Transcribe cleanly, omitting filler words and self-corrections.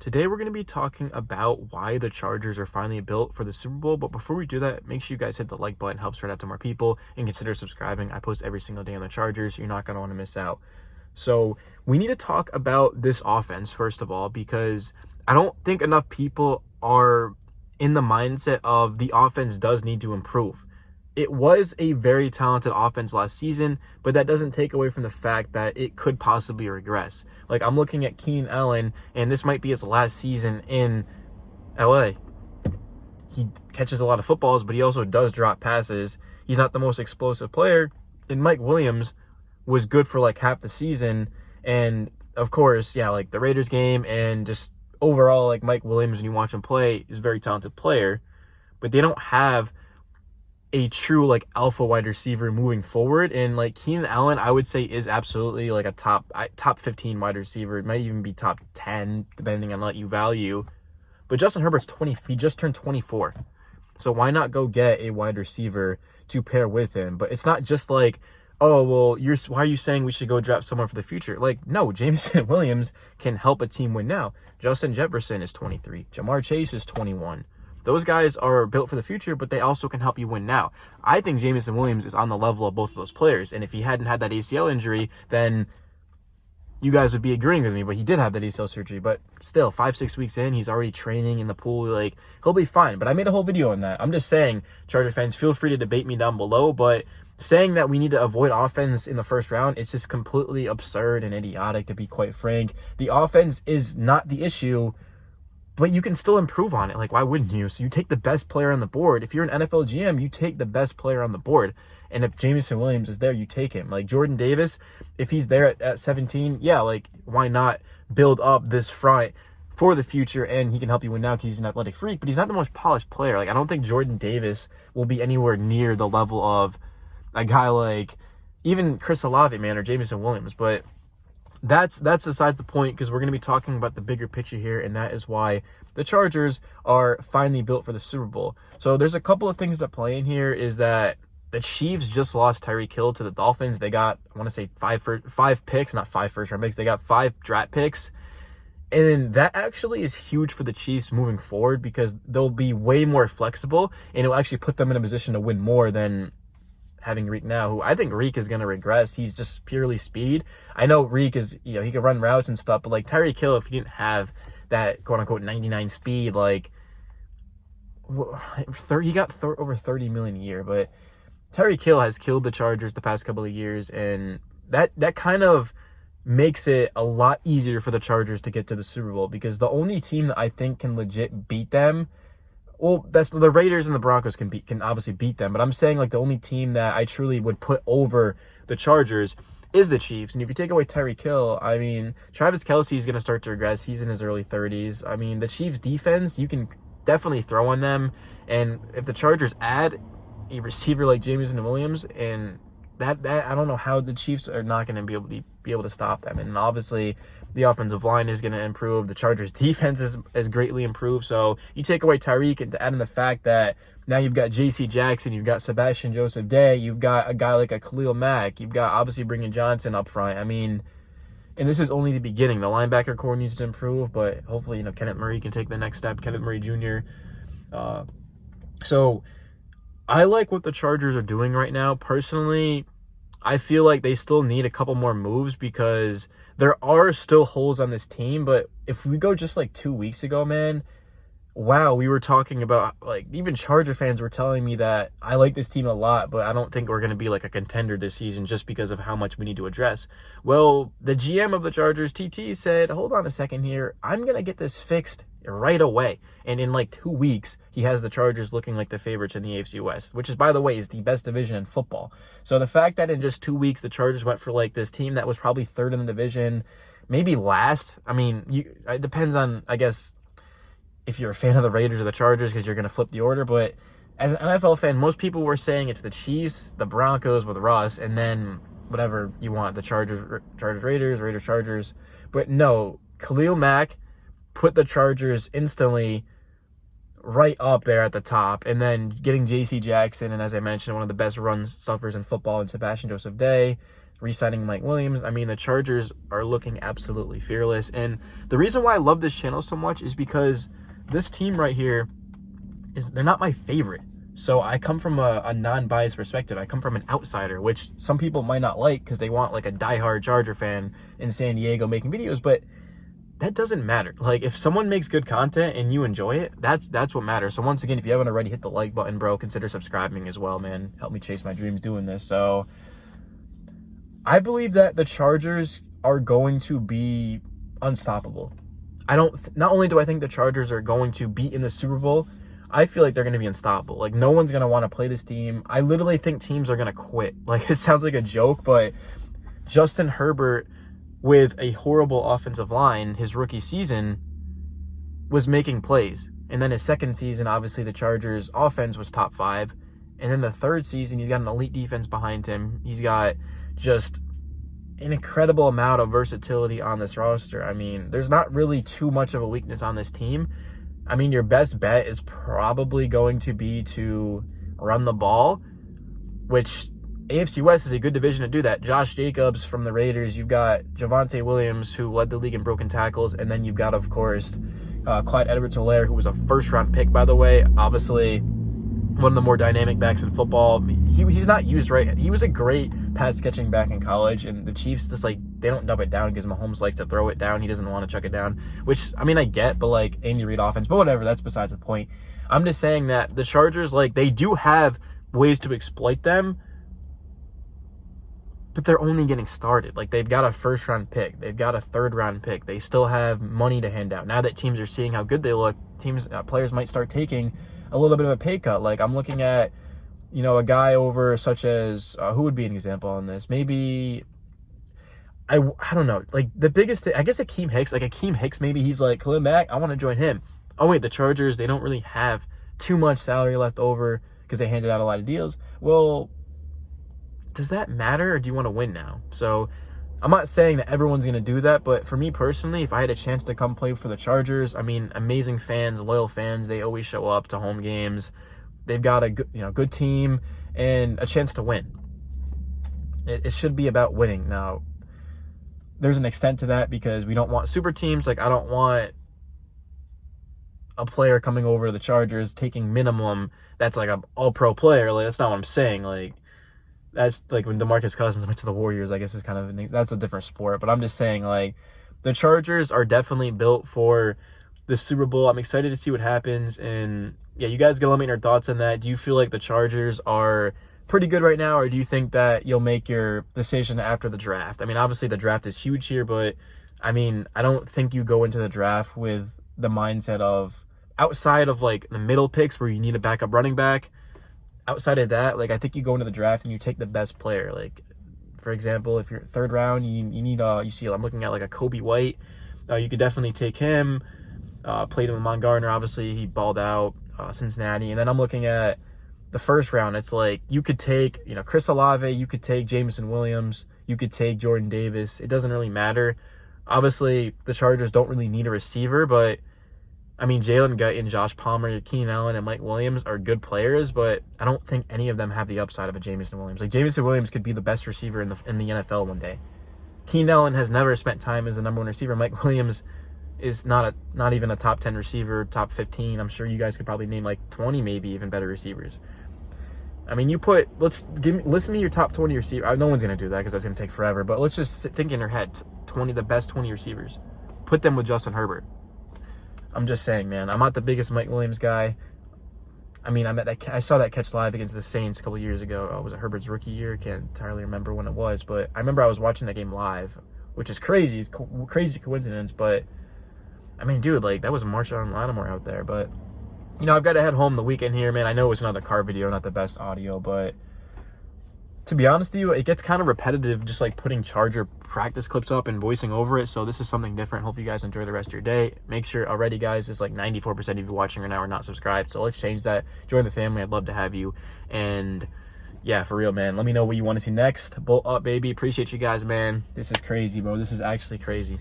Today we're going to be talking about why the Chargers are finally built for the Super Bowl. But before we do that, make sure you guys hit the like button. It helps spread out to more people, and consider subscribing. I post every single day on the Chargers. You're not going to want to miss out. So we need to talk about this offense, first of all, because I don't think enough people are in the mindset of the offense does need to improve. It was a very talented offense last season, but that doesn't take away from the fact that it could possibly regress. Like, I'm looking at Keenan Allen, and this might be his last season in LA. He catches a lot of footballs, but he also does drop passes. He's not the most explosive player. And Mike Williams was good for like half the season. And of course, yeah, like the Raiders game and just overall, like Mike Williams, when you watch him play, is a very talented player. But they don't have a true like alpha wide receiver moving forward. And like Keenan Allen, I would say, is absolutely like a top 15 wide receiver. It might even be top 10 depending on what you value. But Justin Herbert's 20. He just turned 24. So why not go get a wide receiver to pair with him? But it's not just like, oh, well, why are you saying we should go draft someone for the future? Like, no, Jameson Williams can help a team win now. Justin Jefferson is 23. Jamar Chase is 21. Those guys are built for the future, but they also can help you win now. I think Jameson Williams is on the level of both of those players. And if he hadn't had that ACL injury, then you guys would be agreeing with me. But he did have that ACL surgery. But still, 5-6 weeks in, he's already training in the pool. Like, he'll be fine. But I made a whole video on that. I'm just saying, Charger fans, feel free to debate me down below. But saying that we need to avoid offense in the first round, it's just completely absurd and idiotic, to be quite frank. The offense is not the issue, but you can still improve on it. Like, why wouldn't you? So you take the best player on the board. If you're an NFL GM, you take the best player on the board. And if Jameson Williams is there, you take him. Like Jordan Davis, if he's there at 17, yeah, like, why not build up this front for the future? And he can help you win now because he's an athletic freak, but he's not the most polished player. Like, I don't think Jordan Davis will be anywhere near the level of a guy like even Chris Olave, man, or Jameson Williams. But that's besides the point, because we're going to be talking about the bigger picture here, and that is why the Chargers are finally built for the Super Bowl. So there's a couple of things that play in here. Is that the Chiefs just lost Tyreek to the Dolphins. They got, I want to say, five picks, not 5 first-round picks. They got 5 draft picks. And that actually is huge for the Chiefs moving forward, because they'll be way more flexible, and it will actually put them in a position to win more than having Reek now, who I think Reek is going to regress. He's just purely speed. I know Reek is, he can run routes and stuff, but like Tyreek Hill, if he didn't have that quote-unquote 99 speed, like, he got over 30 million a year. But Tyreek Hill has killed the Chargers the past couple of years, and that kind of makes it a lot easier for the Chargers to get to the Super Bowl, because the only team that I think can legit beat them, well, that's the Raiders and the Broncos can obviously beat them, but I'm saying like the only team that I truly would put over the Chargers is the Chiefs. And if you take away Tyreek Hill, I mean, Travis Kelce is going to start to regress. He's in his early 30s. I mean, the Chiefs defense, you can definitely throw on them. And if the Chargers add a receiver like Jameson Williams, and that I don't know how the Chiefs are not going to be able to stop them. And obviously the offensive line is going to improve. The Chargers defense is greatly improved. So you take away Tyreek, and to add in the fact that now you've got J.C. Jackson, you've got Sebastian Joseph Day, you've got a guy like a Khalil Mack, you've got obviously bringing Johnson up front. I mean, and this is only the beginning. The linebacker core needs to improve, but hopefully, Kenneth Murray can take the next step. Kenneth Murray Jr. So I like what the Chargers are doing right now. Personally, I feel like they still need a couple more moves, because there are still holes on this team. But if we go just like 2 weeks ago, man, wow, we were talking about, like, even Charger fans were telling me that I like this team a lot, but I don't think we're going to be like a contender this season just because of how much we need to address. Well, the GM of the Chargers, TT, said, hold on a second here, I'm going to get this fixed right away. And in like 2 weeks, he has the Chargers looking like the favorites in the AFC West, which is, by the way, is the best division in football. So the fact that in just 2 weeks, the Chargers went for like this team that was probably third in the division, maybe last. I mean, it depends on, I guess, if you're a fan of the Raiders or the Chargers, because you're going to flip the order. But as an NFL fan, most people were saying it's the Chiefs, the Broncos with Russ, and then whatever you want, the Chargers, Raiders, Chargers. But no, Khalil Mack put the Chargers instantly right up there at the top. And then getting J.C. Jackson, and as I mentioned, one of the best run stuffers in football, and Sebastian Joseph Day. re-signing Mike Williams. I mean, the Chargers are looking absolutely fearless. And the reason why I love this channel so much is because this team right here they're not my favorite. So I come from a non-biased perspective. I come from an outsider, which some people might not like because they want like a diehard Charger fan in San Diego making videos, but that doesn't matter. Like, if someone makes good content and you enjoy it, that's what matters. So once again, if you haven't already, hit the like button, bro. Consider subscribing as well, man. Help me chase my dreams doing this. So I believe that the Chargers are going to be unstoppable. Not only do I think the Chargers are going to be in the Super Bowl, I feel like they're going to be unstoppable. Like, no one's going to want to play this team. I literally think teams are going to quit. Like, it sounds like a joke, but Justin Herbert, with a horrible offensive line, his rookie season, was making plays. And then his second season, obviously, the Chargers' offense was top 5. And then the third season, he's got an elite defense behind him. He's got just an incredible amount of versatility on this roster. I mean, there's not really too much of a weakness on this team. I mean, your best bet is probably going to be to run the ball, which AFC West is a good division to do that. Josh Jacobs from the Raiders. You've got Javonte Williams, who led the league in broken tackles. And then you've got, of course, Clyde Edwards-Helaire, who was a first-round pick, by the way. Obviously, one of the more dynamic backs in football. He's not used right. He was a great pass-catching back in college, and the Chiefs just, like, they don't dump it down because Mahomes likes to throw it down. He doesn't want to chuck it down, which, I mean, I get, but, like, Andy Reid offense. But whatever, that's besides the point. I'm just saying that the Chargers, like, they do have ways to exploit them, but they're only getting started. Like, they've got a first-round pick. They've got a third-round pick. They still have money to hand out. Now that teams are seeing how good they look, players might start taking a little bit of a pay cut. Like, I'm looking at, you know, a guy over such as, who would be an example on this? Maybe, I don't know. Like, the biggest thing, I guess Akeem Hicks. Like, Akeem Hicks, maybe he's like, Khalil Mack, I want to join him. Oh, wait, the Chargers, they don't really have too much salary left over because they handed out a lot of deals. Well, does that matter, or do you want to win now? So I'm not saying that everyone's going to do that, but for me personally, if I had a chance to come play for the Chargers, I mean, amazing fans, loyal fans, they always show up to home games. They've got a good team and a chance to win. It should be about winning. Now, there's an extent to that because we don't want super teams. Like, I don't want a player coming over to the Chargers taking minimum that's like an all-pro player. Like, that's not what I'm saying. Like, that's like when DeMarcus Cousins went to the Warriors, I guess is kind of, that's a different sport. But I'm just saying, like, the Chargers are definitely built for the Super Bowl. I'm excited to see what happens. And yeah, you guys can let me know your thoughts on that. Do you feel like the Chargers are pretty good right now, or do you think that you'll make your decision after the draft? I mean, obviously the draft is huge here, but I mean, I don't think you go into the draft with the mindset of, outside of like the middle picks where you need a backup running back, outside of that, like, I think you go into the draft and you take the best player. Like, for example, if you're third round, you need you see, I'm looking at like a Kobe White. You could definitely take him. Played him with Mon Gardner. Obviously, he balled out. Cincinnati. And then I'm looking at the first round. It's like you could take, you know, Chris Olave. You could take Jameson Williams. You could take Jordan Davis. It doesn't really matter. Obviously, the Chargers don't really need a receiver, but I mean, Jalen Guyton, Josh Palmer, Keenan Allen, and Mike Williams are good players, but I don't think any of them have the upside of a Jameson Williams. Like, Jameson Williams could be the best receiver in the NFL one day. Keenan Allen has never spent time as the number one receiver. Mike Williams is not even a top 10 receiver, top 15. I'm sure you guys could probably name like 20, maybe even better receivers. I mean, listen to me your top 20 receiver. No one's going to do that because that's going to take forever, but let's just think in your head, the best 20 receivers. Put them with Justin Herbert. I'm just saying, man, I'm not the biggest Mike Williams guy. I mean, I saw that catch live against the Saints a couple years ago. Was it Herbert's rookie year? Can't entirely remember when it was, but I remember I was watching that game live, which is crazy. It's crazy coincidence, but I mean, dude, like, that was Marshawn Lattimore out there. But, you know, I've got to head home the weekend here, man. I know it's another car video, not the best audio, but to be honest with you, it gets kind of repetitive just like putting Charger practice clips up and voicing over it. So this is something different. Hope you guys enjoy the rest of your day. Make sure already, guys, it's like 94% of you watching right now are not subscribed. So let's change that. Join the family. I'd love to have you. And yeah, for real, man. Let me know what you want to see next. Bolt up, baby. Appreciate you guys, man. This is crazy, bro. This is actually crazy.